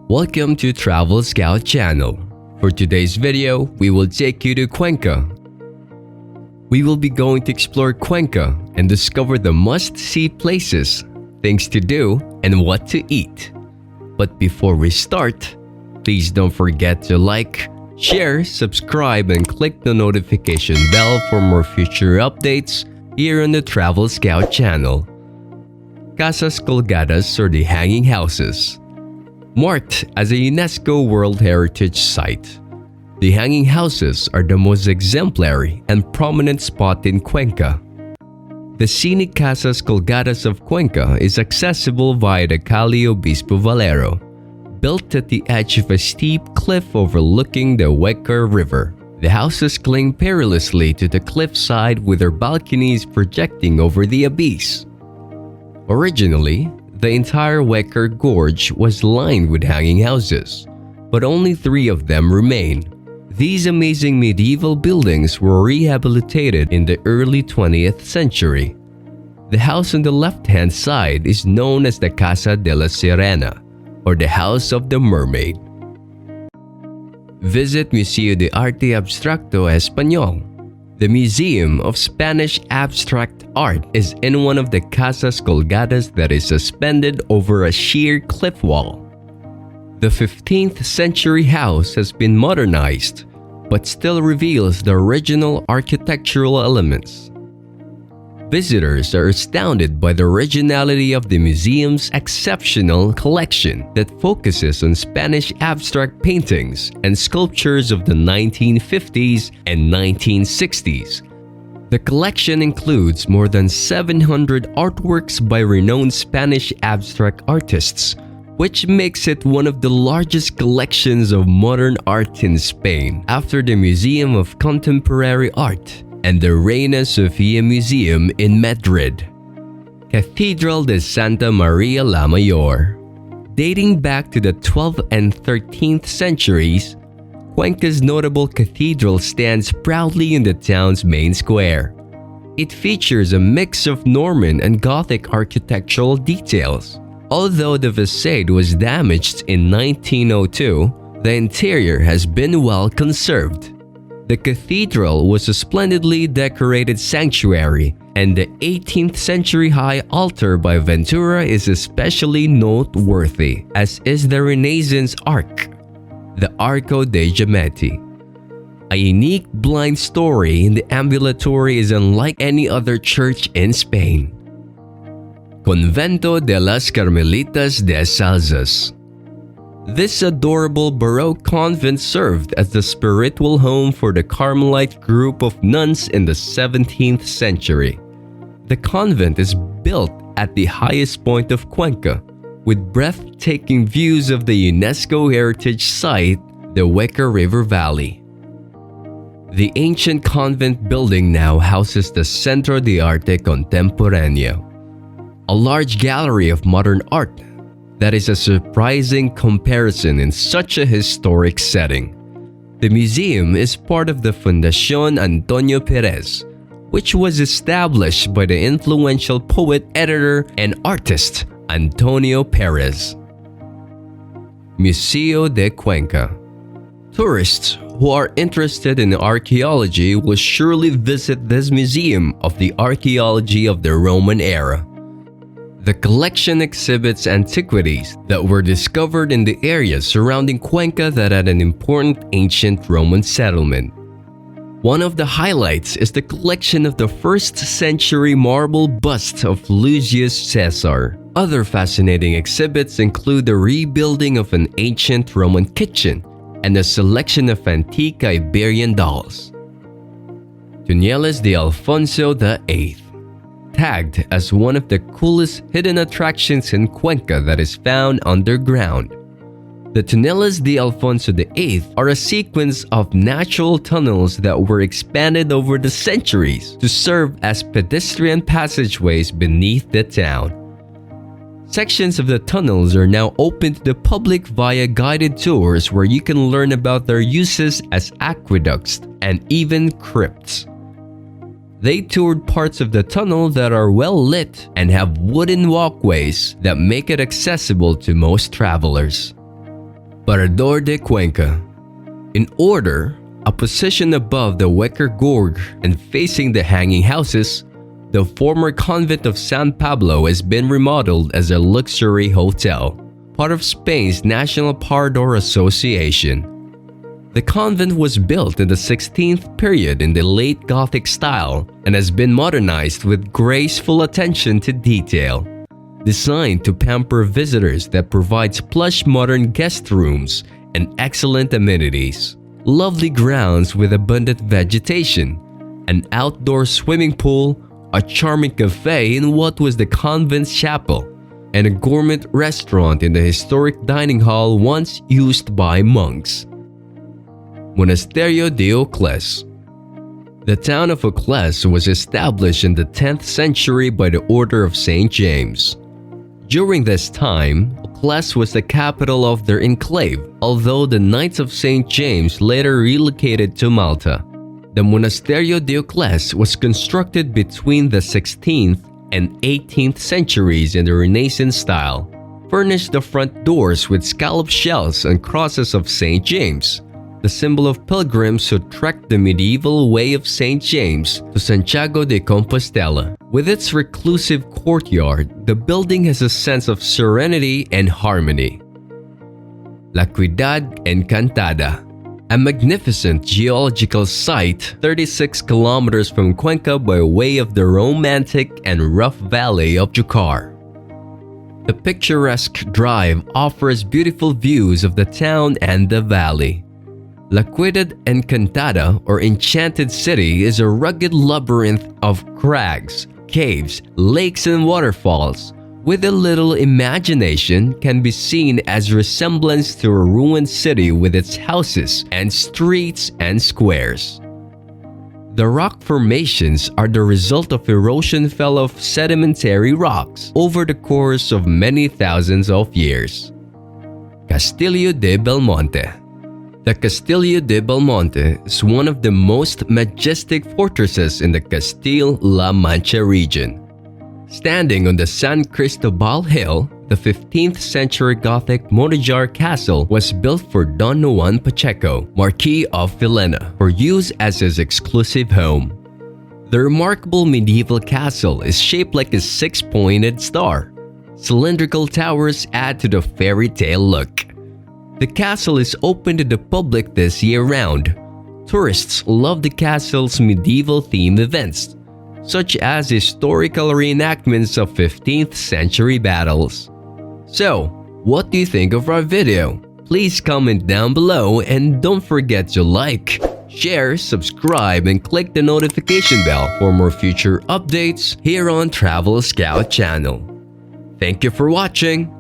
Welcome to TravelScout channel. For today's video, we will take you to Cuenca. We will be going to explore Cuenca and discover the must-see places, things to do, and what to eat. But before we start, please don't forget to like, share, subscribe, and click the notification bell for more future updates here on the TravelScout channel. Casas Colgadas, or the Hanging Houses. Marked as a UNESCO World Heritage Site, the Hanging Houses are the most exemplary and prominent spot in Cuenca. The scenic Casas Colgadas of Cuenca is accessible via the Calle Obispo Valero, built at the edge of a steep cliff overlooking the Huecar River. The houses cling perilously to the cliffside with their balconies projecting over the abyss. Originally, the entire Huecar Gorge was lined with hanging houses, but only 3 of them remain. These amazing medieval buildings were rehabilitated in the early 20th century. The house on the left-hand side is known as the Casa de la Sirena, or the House of the Mermaid. Visit Museo de Arte Abstracto Español. The Museum of Spanish Abstract Art is in one of the Casas Colgadas that is suspended over a sheer cliff wall. The 15th century house has been modernized, but still reveals the original architectural elements. Visitors are astounded by the originality of the museum's exceptional collection that focuses on Spanish abstract paintings and sculptures of the 1950s and 1960s. The collection includes more than 700 artworks by renowned Spanish abstract artists, which makes it one of the largest collections of modern art in Spain, after the Museum of Contemporary Art and the Reina Sofia Museum in Madrid. Cathedral de Santa Maria Lamayor. Dating back to the 12th and 13th centuries, Cuenca's notable cathedral stands proudly in the town's main square. It features a mix of Norman and Gothic architectural details. Although the facade was damaged in 1902, the interior has been well conserved. The cathedral was a splendidly decorated sanctuary, and the 18th century high altar by Ventura is especially noteworthy, as is the Renaissance arch, the Arco de Giametti. A unique blind story in the ambulatory is unlike any other church in Spain. Convento de las Carmelitas de Salsas. This adorable Baroque convent served as the spiritual home for the Carmelite group of nuns in the 17th century. The convent is built at the highest point of Cuenca, with breathtaking views of the UNESCO Heritage Site, the Huecar River Valley. The ancient convent building now houses the Centro de Arte Contemporáneo, a large gallery of modern art that is a surprising comparison in such a historic setting. The museum is part of the Fundación Antonio Perez, which was established by the influential poet, editor, and artist Antonio Perez. Museo de Cuenca. Tourists who are interested in archaeology will surely visit this museum of the archaeology of the Roman era. The collection exhibits antiquities that were discovered in the area surrounding Cuenca that had an important ancient Roman settlement. One of the highlights is the collection of the 1st century marble bust of Lucius Caesar. Other fascinating exhibits include the rebuilding of an ancient Roman kitchen and a selection of antique Iberian dolls. Túneles de Alfonso VIII. Tagged as one of the coolest hidden attractions in Cuenca that is found underground. The Túneles de Alfonso VIII are a sequence of natural tunnels that were expanded over the centuries to serve as pedestrian passageways beneath the town. Sections of the tunnels are now open to the public via guided tours where you can learn about their uses as aqueducts and even crypts. They toured parts of the tunnel that are well lit and have wooden walkways that make it accessible to most travelers. Parador de Cuenca. In order, a position above the Wicker Gorge and facing the hanging houses, the former convent of San Pablo has been remodeled as a luxury hotel, part of Spain's National Parador Association. The convent was built in the 16th period in the late Gothic style and has been modernized with graceful attention to detail. Designed to pamper visitors that provides plush modern guest rooms and excellent amenities, lovely grounds with abundant vegetation, an outdoor swimming pool, a charming cafe in what was the convent's chapel, and a gourmet restaurant in the historic dining hall once used by monks. Monasterio de Ocles. The town of Ocles was established in the 10th century by the Order of St. James. During this time, Ocles was the capital of their enclave, although the Knights of St. James later relocated to Malta. The Monasterio de Ocles was constructed between the 16th and 18th centuries in the Renaissance style, furnished the front doors with scallop shells and crosses of St. James, the symbol of pilgrims who trekked the medieval way of St. James to Santiago de Compostela. With its reclusive courtyard, the building has a sense of serenity and harmony. La Ciudad Encantada. A magnificent geological site 36 kilometers from Cuenca by way of the romantic and rough valley of Júcar. The picturesque drive offers beautiful views of the town and the valley. La Ciudad Encantada, or Enchanted City, is a rugged labyrinth of crags, caves, lakes, and waterfalls. With a little imagination, can be seen as resemblance to a ruined city with its houses and streets and squares. The rock formations are the result of erosion fell of sedimentary rocks over the course of many thousands of years. Castillo de Balmonte. The Castillo de Balmonte is one of the most majestic fortresses in the Castile-La Mancha region. Standing on the San Cristobal Hill, the 15th century Gothic Monajar castle was built for Don Juan Pacheco, Marquis of Villena, for use as his exclusive home. The remarkable medieval castle is shaped like a six-pointed star. Cylindrical towers add to the fairy tale look. The castle is open to the public this year-round. Tourists love the castle's medieval-themed events, such as historical reenactments of 15th century battles. So, what do you think of our video? Please comment down below and don't forget to like, share, subscribe, and click the notification bell for more future updates here on TravelScout channel. Thank you for watching.